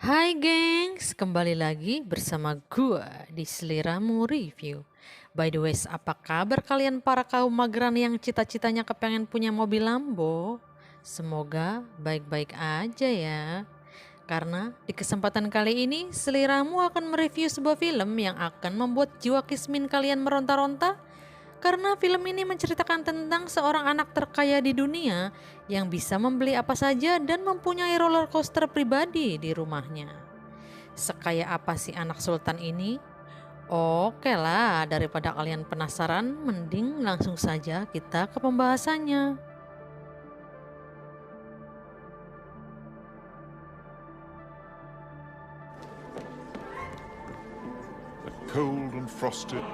Hai gengs, kembali lagi bersama gua di Seliramu Review. By the way, apa kabar kalian para kaum mageran yang cita-citanya kepengen punya mobil Lambo? Semoga baik-baik aja ya. Karena di kesempatan kali ini, Seliramu akan mereview sebuah film yang akan membuat jiwa kismin kalian meronta-ronta. Karena film ini menceritakan tentang seorang anak terkaya di dunia yang bisa membeli apa saja dan mempunyai roller coaster pribadi di rumahnya. Sekaya apa sih anak sultan ini? Oke lah, daripada kalian penasaran, mending langsung saja kita ke pembahasannya. Cold and frosted.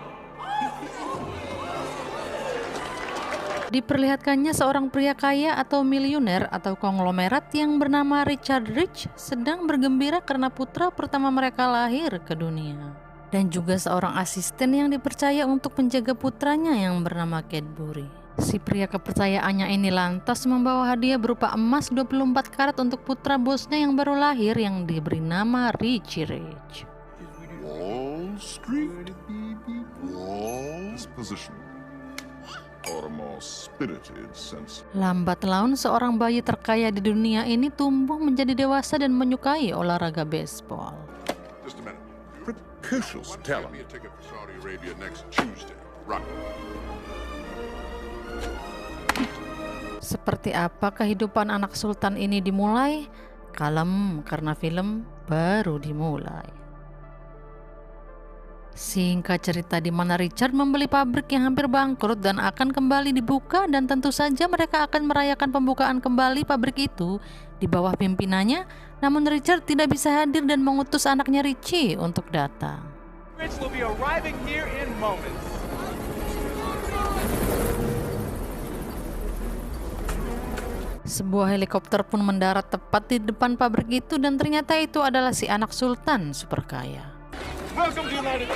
Diperlihatkannya seorang pria kaya atau miliuner atau konglomerat yang bernama Richard Rich sedang bergembira karena putra pertama mereka lahir ke dunia. Dan juga seorang asisten yang dipercaya untuk menjaga putranya yang bernama Cadbury. Si pria kepercayaannya ini lantas membawa hadiah berupa emas 24 karat untuk putra bosnya yang baru lahir yang diberi nama Richie Rich. Wall Street. Wall position. Or a more spirited sense. Lambat laun seorang bayi terkaya di dunia ini tumbuh menjadi dewasa dan menyukai olahraga baseball. Just a minute. Precocious talent. Me a ticket for Saudi Arabia next Tuesday. Right. Seperti apa kehidupan anak sultan ini dimulai? Kalem karena film baru dimulai. Singkat cerita di mana Richard membeli pabrik yang hampir bangkrut dan akan kembali dibuka, dan tentu saja mereka akan merayakan pembukaan kembali pabrik itu di bawah pimpinannya. Namun Richard tidak bisa hadir dan mengutus anaknya Richie untuk datang. Rich will be arriving here in moments. Sebuah helikopter pun mendarat tepat di depan pabrik itu dan ternyata itu adalah si anak sultan super kaya. Welcome to United.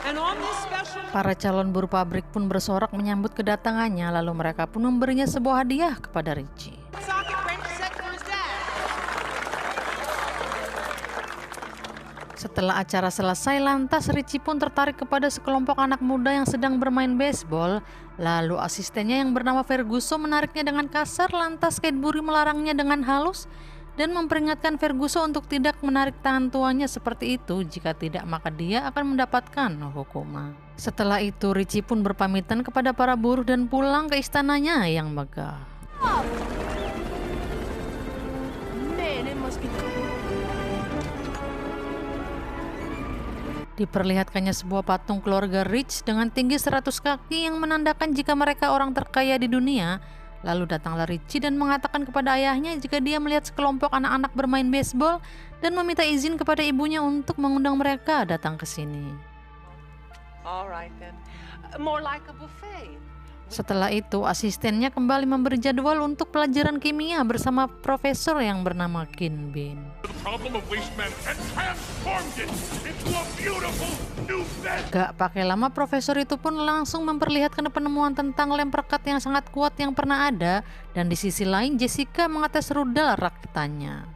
And on this special Para calon buruh pabrik pun bersorak menyambut kedatangannya, lalu mereka pun memberinya sebuah hadiah kepada Richie. socket wrench set for his dad. Setelah acara selesai, lantas Richie pun tertarik kepada sekelompok anak muda yang sedang bermain baseball. Lalu asistennya yang bernama Ferguson menariknya dengan kasar, lantas Cadbury melarangnya dengan halus dan memperingatkan Ferguson untuk tidak menarik tangan tuannya seperti itu. Jika tidak, maka dia akan mendapatkan hukuman. Setelah itu Richie pun berpamitan kepada para buruh dan pulang ke istananya yang megah. Man, it must be Diperlihatkannya sebuah patung keluarga Rich dengan tinggi 100 kaki yang menandakan jika mereka orang terkaya di dunia. Lalu datanglah Richie dan mengatakan kepada ayahnya jika dia melihat sekelompok anak-anak bermain baseball dan meminta izin kepada ibunya untuk mengundang mereka datang ke sini. All right then. More like a buffet. Setelah itu asistennya kembali memberi jadwal untuk pelajaran kimia bersama profesor yang bernama Kin Bin. The problem of waste management and transformed it into a beautiful new bed. Gak pakai lama profesor itu pun langsung memperlihatkan penemuan tentang lem perekat yang sangat kuat yang pernah ada, dan di sisi lain Jessica mengetes rudal rakitannya.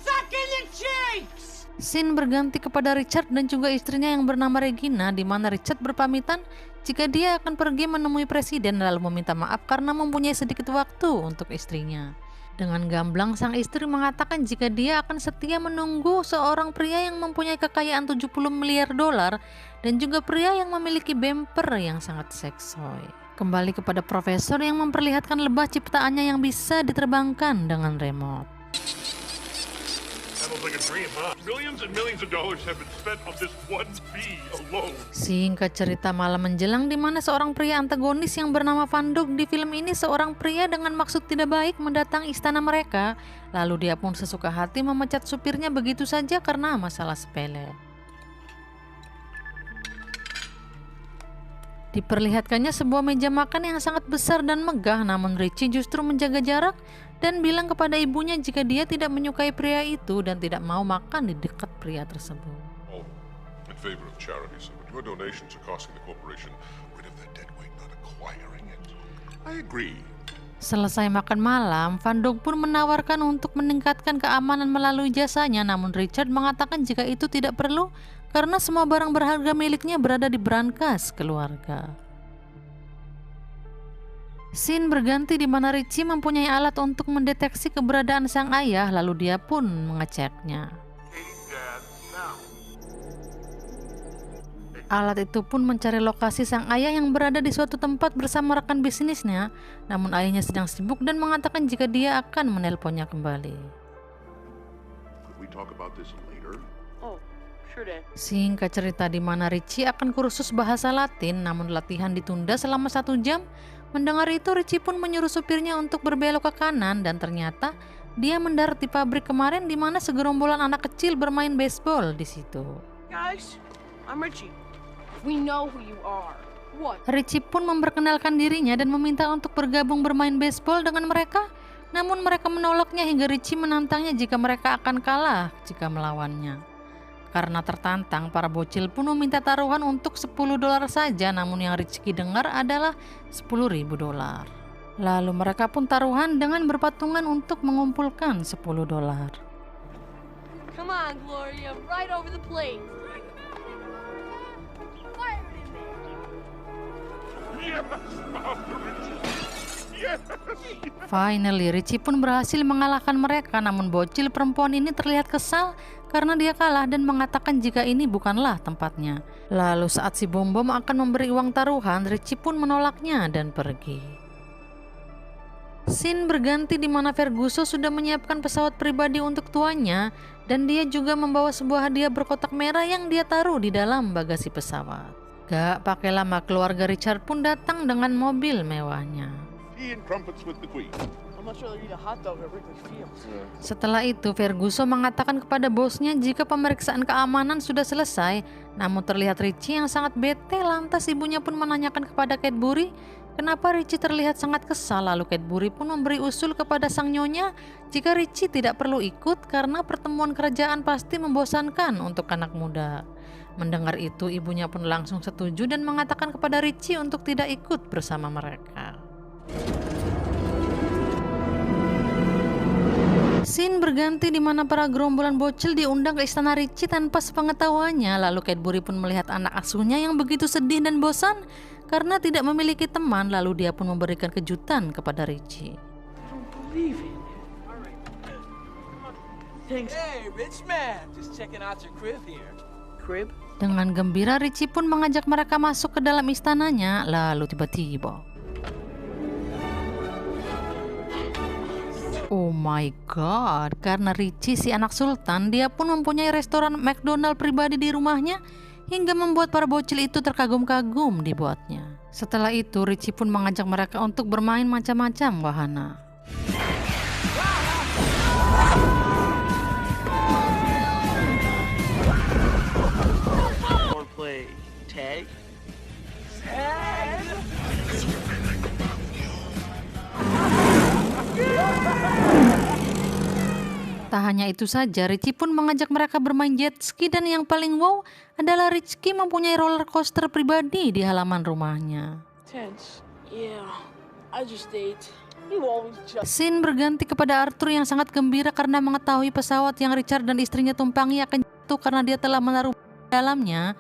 Suck in your cheeks. Scene berganti kepada Richard dan juga istrinya yang bernama Regina, di mana Richard berpamitan jika dia akan pergi menemui presiden lalu meminta maaf karena mempunyai sedikit waktu untuk istrinya. Dengan gamblang sang istri mengatakan jika dia akan setia menunggu seorang pria yang mempunyai kekayaan 70 miliar dolar dan juga pria yang memiliki bumper yang sangat seksoi. Kembali kepada profesor yang memperlihatkan lebah ciptaannya yang bisa diterbangkan dengan remote. Sounds like a dream, huh? Millions and millions of dollars have been spent on this one bee alone. Singkat cerita, malam menjelang di mana seorang pria antagonis yang bernama Van Dog di film ini seorang pria dengan maksud tidak baik mendatangi istana mereka. Lalu dia pun sesuka hati memecat supirnya begitu saja karena masalah sepele. Diperlihatkannya sebuah meja makan yang sangat besar dan megah, namun Richie justru menjaga jarak dan bilang kepada ibunya jika dia tidak menyukai pria itu dan tidak mau makan di dekat pria tersebut. Oh, in favor of charity, so your donations are costing the corporation rid of their dead weight, not acquiring I agree. Selesai makan malam, Van Dong pun menawarkan untuk meningkatkan keamanan melalui jasanya, namun Richard mengatakan jika itu tidak perlu karena semua barang berharga miliknya berada di brankas keluarga. Scene berganti di mana Richie mempunyai alat untuk mendeteksi keberadaan sang ayah, lalu dia pun mengeceknya. Alat itu pun mencari lokasi sang ayah yang berada di suatu tempat bersama rekan bisnisnya, namun ayahnya sedang sibuk dan mengatakan jika dia akan menelponnya kembali. Could we talk about this later? Oh, sure did. Singkat cerita di mana Richie akan kursus bahasa Latin, namun latihan ditunda selama 1 jam. Mendengar itu, Richie pun menyuruh supirnya untuk berbelok ke kanan dan ternyata dia mendarat di pabrik kemarin di mana segerombolan anak kecil bermain baseball di situ. Guys, I'm Richie. We know who you are. What? Richie pun memperkenalkan dirinya dan meminta untuk bergabung bermain baseball dengan mereka. Namun mereka menolaknya hingga Richie menantangnya jika mereka akan kalah jika melawannya. Karena tertantang, para bocil pun meminta taruhan untuk $10 saja, namun yang Richie dengar adalah $10.000. Lalu mereka pun taruhan dengan berpatungan untuk mengumpulkan $10. Come on, Gloria, right over the plate. Fire it in there. Finally, Richie pun berhasil mengalahkan mereka, namun bocil perempuan ini terlihat kesal karena dia kalah dan mengatakan jika ini bukanlah tempatnya. Lalu saat si Bom Bom akan memberi uang taruhan, Richie pun menolaknya dan pergi. Scene berganti di mana Ferguson sudah menyiapkan pesawat pribadi untuk tuannya dan dia juga membawa sebuah hadiah berkotak merah yang dia taruh di dalam bagasi pesawat. Gak pakai lama, keluarga Richard pun datang dengan mobil mewahnya. Tea and crumpets with the Queen. I'm not sure they'll eat a hot dog at Wrigley Field. Setelah itu, Ferguson mengatakan kepada bosnya jika pemeriksaan keamanan sudah selesai, namun terlihat Richie yang sangat bete. Lantas ibunya pun menanyakan kepada Cadbury kenapa Richie terlihat sangat kesal. Lalu Cadbury pun memberi usul kepada sang nyonya jika Richie tidak perlu ikut karena pertemuan kerajaan pasti membosankan untuk anak muda. Mendengar itu, ibunya pun langsung setuju dan mengatakan kepada Richie untuk tidak ikut bersama mereka. Scene berganti di mana para gerombolan bocil diundang ke istana Richie tanpa sepengetahuannya. Lalu Cadbury pun melihat anak asuhnya yang begitu sedih dan bosan karena tidak memiliki teman. Lalu dia pun memberikan kejutan kepada Richie. Believe it. Thanks. Hey, rich man, just checking out your crib here. Crib? Dengan gembira, Richie pun mengajak mereka masuk ke dalam istananya. Lalu tiba-tiba, oh my god, karena Richie si anak sultan, dia pun mempunyai restoran McDonald pribadi di rumahnya hingga membuat para bocil itu terkagum-kagum dibuatnya. Setelah itu, Richie pun mengajak mereka untuk bermain macam-macam wahana. Or play tag. Tak hanya itu saja, Richie pun mengajak mereka bermain jet ski dan yang paling wow adalah Richie mempunyai roller coaster pribadi di halaman rumahnya. Tense. Yeah, I just ate. You always just... Scene berganti kepada Arthur yang sangat gembira karena mengetahui pesawat yang Richard dan istrinya tumpangi akan jatuh karena dia telah menaruh di dalamnya.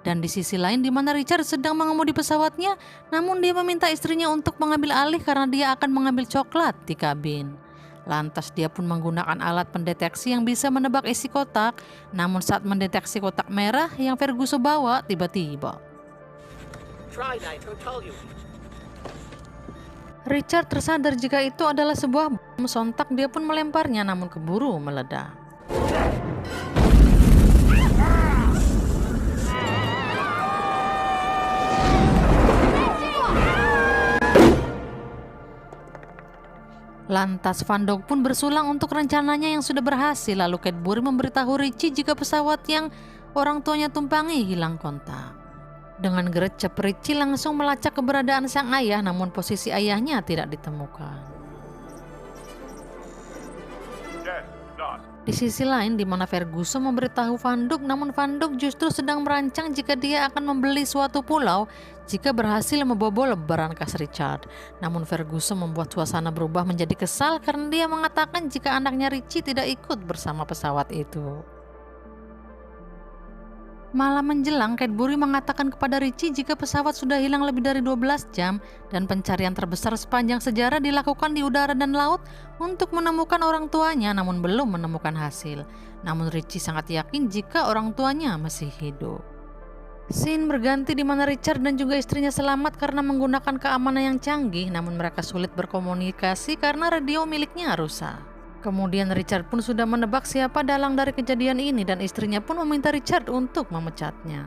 Dan di sisi lain di mana Richard sedang mengemudi pesawatnya, namun dia meminta istrinya untuk mengambil alih karena dia akan mengambil coklat di kabin. Lantas dia pun menggunakan alat pendeteksi yang bisa menebak isi kotak, namun saat mendeteksi kotak merah yang Ferguson bawa, tiba-tiba Try nitro toluene. Richard tersadar jika itu adalah sebuah bom. Sontak dia pun melemparnya namun keburu meledak. Lantas Van Dong pun bersulang untuk rencananya yang sudah berhasil. Lalu Cadbury memberitahu Richie jika pesawat yang orang tuanya tumpangi hilang kontak. Dengan gercep, Richie langsung melacak keberadaan sang ayah, namun posisi ayahnya tidak ditemukan. Yes, Dot. Di sisi lain, di mana Ferguson memberitahu Van Duk, namun Van Duk justru sedang merancang jika dia akan membeli suatu pulau jika berhasil membobol berangkas Richard. Namun Ferguson membuat suasana berubah menjadi kesal karena dia mengatakan jika anaknya Richie tidak ikut bersama pesawat itu. Malam menjelang, Cadbury mengatakan kepada Richie jika pesawat sudah hilang lebih dari 12 jam dan pencarian terbesar sepanjang sejarah dilakukan di udara dan laut untuk menemukan orang tuanya, namun belum menemukan hasil. Namun Richie sangat yakin jika orang tuanya masih hidup. Scene berganti di mana Richard dan juga istrinya selamat karena menggunakan keamanan yang canggih, namun mereka sulit berkomunikasi karena radio miliknya rusak. Kemudian Richard pun sudah menebak siapa dalang dari kejadian ini dan istrinya pun meminta Richard untuk memecatnya.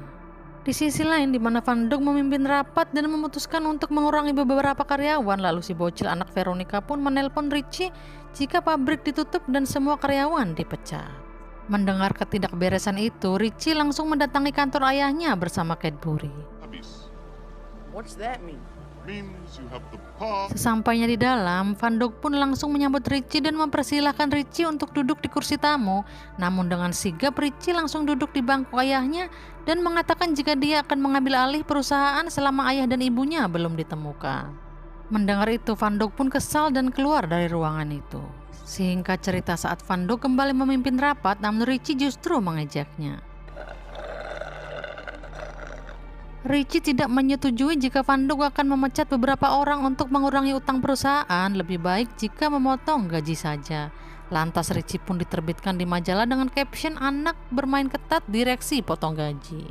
Di sisi lain, di mana Van Duk memimpin rapat dan memutuskan untuk mengurangi beberapa karyawan, lalu si bocil anak Veronica pun menelpon Richie jika pabrik ditutup dan semua karyawan dipecat. Mendengar ketidakberesan itu, Richie langsung mendatangi kantor ayahnya bersama Cadbury. What's that mean? Means you have the power. Sesampainya di dalam, Van Duk pun langsung menyambut Richie dan mempersilahkan Richie untuk duduk di kursi tamu. Namun dengan sigap Richie langsung duduk di bangku ayahnya dan mengatakan jika dia akan mengambil alih perusahaan selama ayah dan ibunya belum ditemukan. Mendengar itu, Van Duk pun kesal dan keluar dari ruangan itu. Singkat cerita, saat Van Duk kembali memimpin rapat, namun Richie justru mengejaknya. Richie tidak menyetujui jika Van Duk akan memecat beberapa orang untuk mengurangi utang perusahaan. Lebih baik jika memotong gaji saja. Lantas Richie pun diterbitkan di majalah dengan caption "Anak bermain ketat, direksi potong gaji".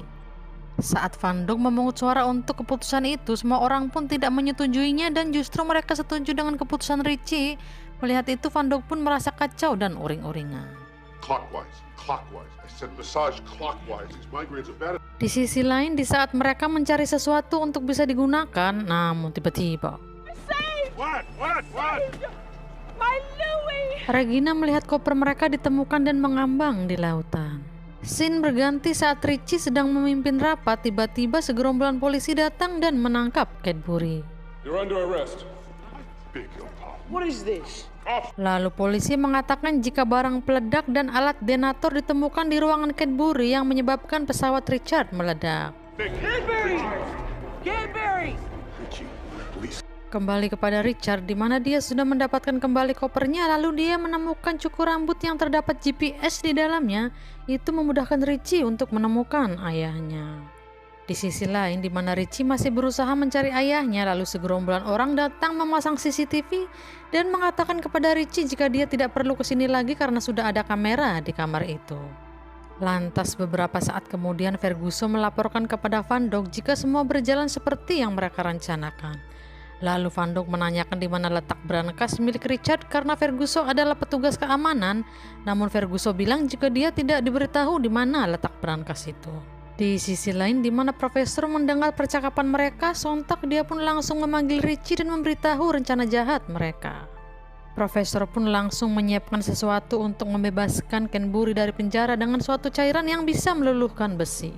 Saat Van Duk memungut suara untuk keputusan itu, semua orang pun tidak menyetujuinya dan justru mereka setuju dengan keputusan Richie. Melihat itu, Van Duk pun merasa kacau dan uring-uringan. Clockwise. I said massage clockwise. These migraines are bad. Di sisi lain, di saat mereka mencari sesuatu untuk bisa digunakan, namun tiba-tiba What? My Louie! Regina melihat koper mereka ditemukan dan mengambang di lautan. Scene berganti saat Richie sedang memimpin rapat, tiba-tiba segerombolan polisi datang dan menangkap Cadbury. You're under arrest. Beg your pardon. What is this? Lalu polisi mengatakan jika barang peledak dan alat detonator ditemukan di ruangan Cadbury yang menyebabkan pesawat Richard meledak. Cadbury! Cadbury! Richie, please. Kembali kepada Richard, di mana dia sudah mendapatkan kembali kopernya, lalu dia menemukan cukur rambut yang terdapat GPS di dalamnya. Itu memudahkan Richie untuk menemukan ayahnya. Di sisi lain, di mana Richie masih berusaha mencari ayahnya, lalu segerombolan orang datang memasang CCTV dan mengatakan kepada Richie jika dia tidak perlu kesini lagi karena sudah ada kamera di kamar itu. Lantas beberapa saat kemudian Ferguson melaporkan kepada Van Duk jika semua berjalan seperti yang mereka rencanakan. Lalu Van Duk menanyakan di mana letak berangkas milik Richard karena Ferguson adalah petugas keamanan. Namun Ferguson bilang jika dia tidak diberitahu di mana letak berangkas itu. Di sisi lain, di mana Profesor mendengar percakapan mereka, sontak dia pun langsung memanggil Richie dan memberitahu rencana jahat mereka. Profesor pun langsung menyiapkan sesuatu untuk membebaskan Cadbury dari penjara dengan suatu cairan yang bisa meluluhkan besi.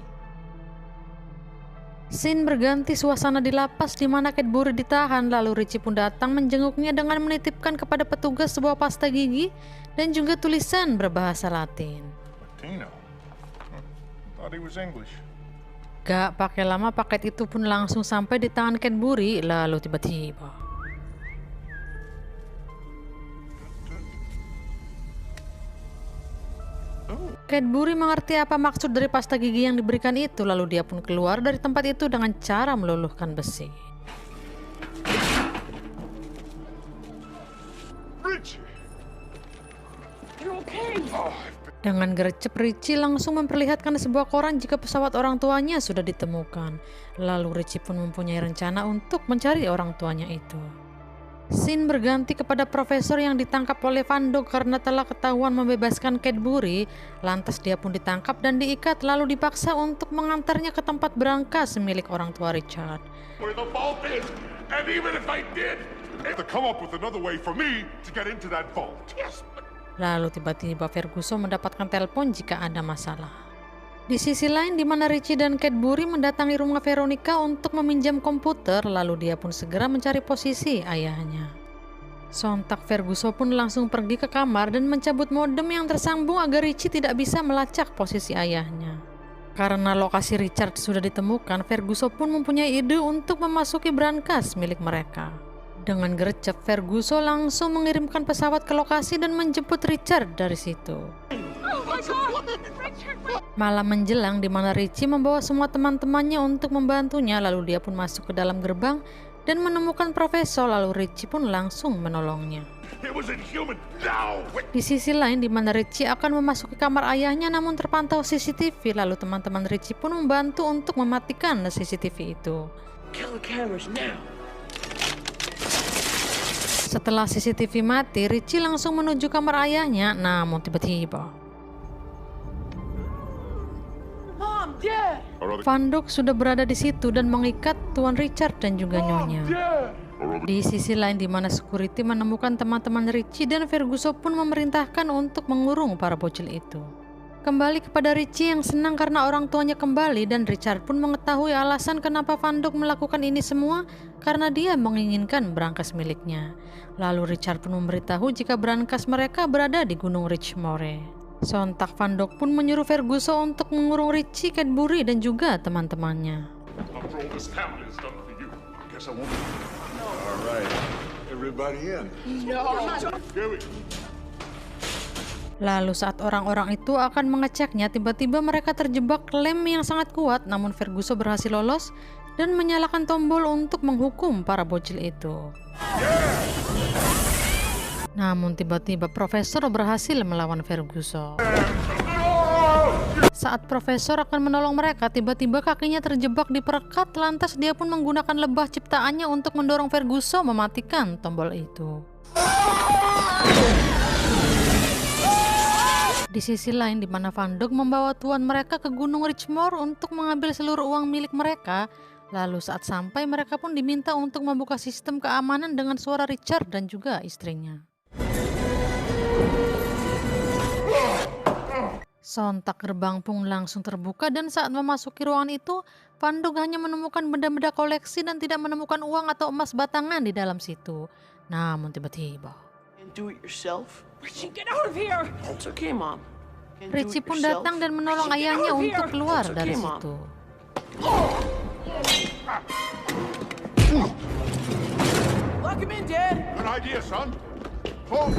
Scene berganti suasana di lapas di mana Cadbury ditahan, lalu Richie pun datang menjenguknya dengan menitipkan kepada petugas sebuah pasta gigi dan juga tulisan berbahasa Latin. Latino. Thought he was English. Gak pakai lama paket itu pun langsung sampai di tangan Cadbury, lalu tiba-tiba Cadbury mengerti apa maksud dari pasta gigi yang diberikan itu, lalu dia pun keluar dari tempat itu dengan cara meluluhkan besi. Richie! You're okay. Dengan gercep, Richie langsung memperlihatkan sebuah koran jika pesawat orang tuanya sudah ditemukan. Lalu Richie pun mempunyai rencana untuk mencari orang tuanya itu. Scene berganti kepada Profesor yang ditangkap oleh Van Duk karena telah ketahuan membebaskan Cadbury. Lantas dia pun ditangkap dan diikat lalu dipaksa untuk mengantarnya ke tempat berangkas milik orang tua Richard. Where the vault is, and even if I did, to come up with another way for me to get into that vault. Yes, but Lalu tiba-tiba Ferguson mendapatkan telepon jika ada masalah. Di sisi lain, di mana Richie dan Cadbury mendatangi rumah Veronica untuk meminjam komputer, lalu dia pun segera mencari posisi ayahnya. Sontak Ferguson pun langsung pergi ke kamar dan mencabut modem yang tersambung agar Richie tidak bisa melacak posisi ayahnya. Karena lokasi Richard sudah ditemukan, Ferguson pun mempunyai ide untuk memasuki brankas milik mereka. Dengan gercep, Ferguson langsung mengirimkan pesawat ke lokasi dan menjemput Richard dari situ. Malam menjelang di mana Richie membawa semua teman-temannya untuk membantunya, lalu dia pun masuk ke dalam gerbang dan menemukan Profesor, lalu Richie pun langsung menolongnya. It was inhuman. Now! Di sisi lain di mana Richie akan memasuki kamar ayahnya namun terpantau CCTV, lalu teman-teman Richie pun membantu untuk mematikan CCTV itu. Kill the cameras now. Setelah CCTV mati, Richie langsung menuju kamar ayahnya, namun tiba-tiba Mom, Dad! Van Dog sudah berada di situ dan mengikat Tuan Richard dan juga Nyonya. Di sisi lain di mana security menemukan teman-teman Richie dan Ferguson pun memerintahkan untuk mengurung para bocil itu. Kembali kepada Richie yang senang karena orang tuanya kembali, dan Richard pun mengetahui alasan kenapa Van Dog melakukan ini semua karena dia menginginkan brankas miliknya. Lalu Richard pun memberitahu jika brankas mereka berada di Gunung Richmore. Sontak Van Dog pun menyuruh Ferguson untuk mengurung Richie, Cadbury dan juga teman-temannya. After all this family has done for you, guess I won't. All right. Everybody in. No. Here we Lalu saat orang-orang itu akan mengeceknya, tiba-tiba mereka terjebak lem yang sangat kuat, namun Ferguson berhasil lolos dan menyalakan tombol untuk menghukum para bocil itu. Namun tiba-tiba Profesor berhasil melawan Ferguson. Saat Profesor akan menolong mereka, tiba-tiba kakinya terjebak di perekat, lantas dia pun menggunakan lebah ciptaannya untuk mendorong Ferguson mematikan tombol itu. Di sisi lain di mana Van Dog membawa tuan mereka ke Gunung Richmore untuk mengambil seluruh uang milik mereka, lalu saat sampai mereka pun diminta untuk membuka sistem keamanan dengan suara Richard dan juga istrinya. Sontak gerbang pun langsung terbuka dan saat memasuki ruangan itu, Van Dog hanya menemukan benda-benda koleksi dan tidak menemukan uang atau emas batangan di dalam situ. Namun tiba-tiba And do it yourself? Richie, get out of here! It's okay, Mom. Can't do Richie it pun yourself? datang dan menolong Richie, get ayahnya out of untuk here. keluar It's dari okay, Mom. situ. Lock him in, Dad! Good idea, son. Hold.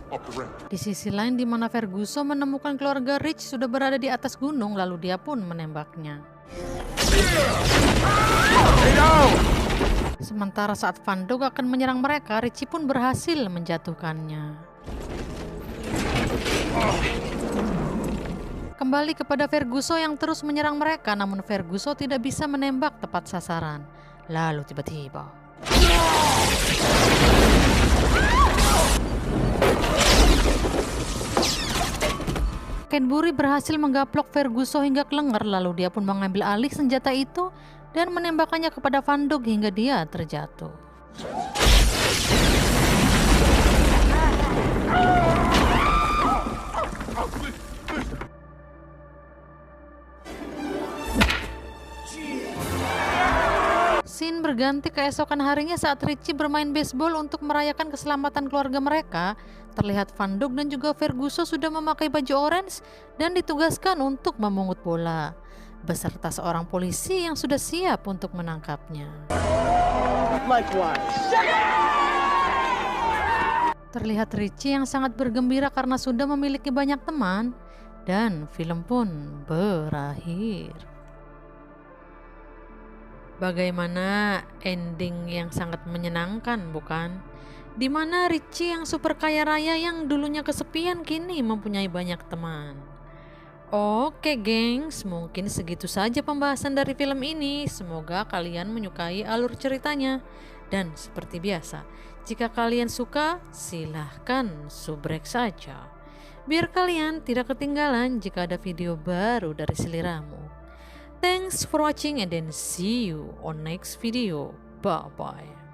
Up the ramp. Di sisi lain di mana Ferguson menemukan keluarga Rich sudah berada di atas gunung, lalu dia pun menembaknya. Sementara saat Van Dog akan menyerang mereka, Richie pun berhasil menjatuhkannya. Kembali kepada Ferguson yang terus menyerang mereka, namun Ferguson tidak bisa menembak tepat sasaran. Lalu tiba-tiba Cadbury berhasil menggaplok Ferguson hingga kelengar, lalu dia pun mengambil alih senjata itu dan menembakkannya kepada Van Dog hingga dia terjatuh. Scene berganti keesokan harinya saat Richie bermain baseball untuk merayakan keselamatan keluarga mereka. Terlihat Van Dog dan juga Ferguson sudah memakai baju orange dan ditugaskan untuk memungut bola, beserta seorang polisi yang sudah siap untuk menangkapnya. Likewise. Terlihat Richie yang sangat bergembira karena sudah memiliki banyak teman, dan film pun berakhir. Bagaimana ending yang sangat menyenangkan, bukan? Dimana Richie yang super kaya raya yang dulunya kesepian kini mempunyai banyak teman. Oke gengs, mungkin segitu saja pembahasan dari film ini. Semoga kalian menyukai alur ceritanya. Dan seperti biasa, jika kalian suka, silahkan subrek saja, biar kalian tidak ketinggalan jika ada video baru dari Seliramu. Thanks for watching and then see you on next video. Bye bye.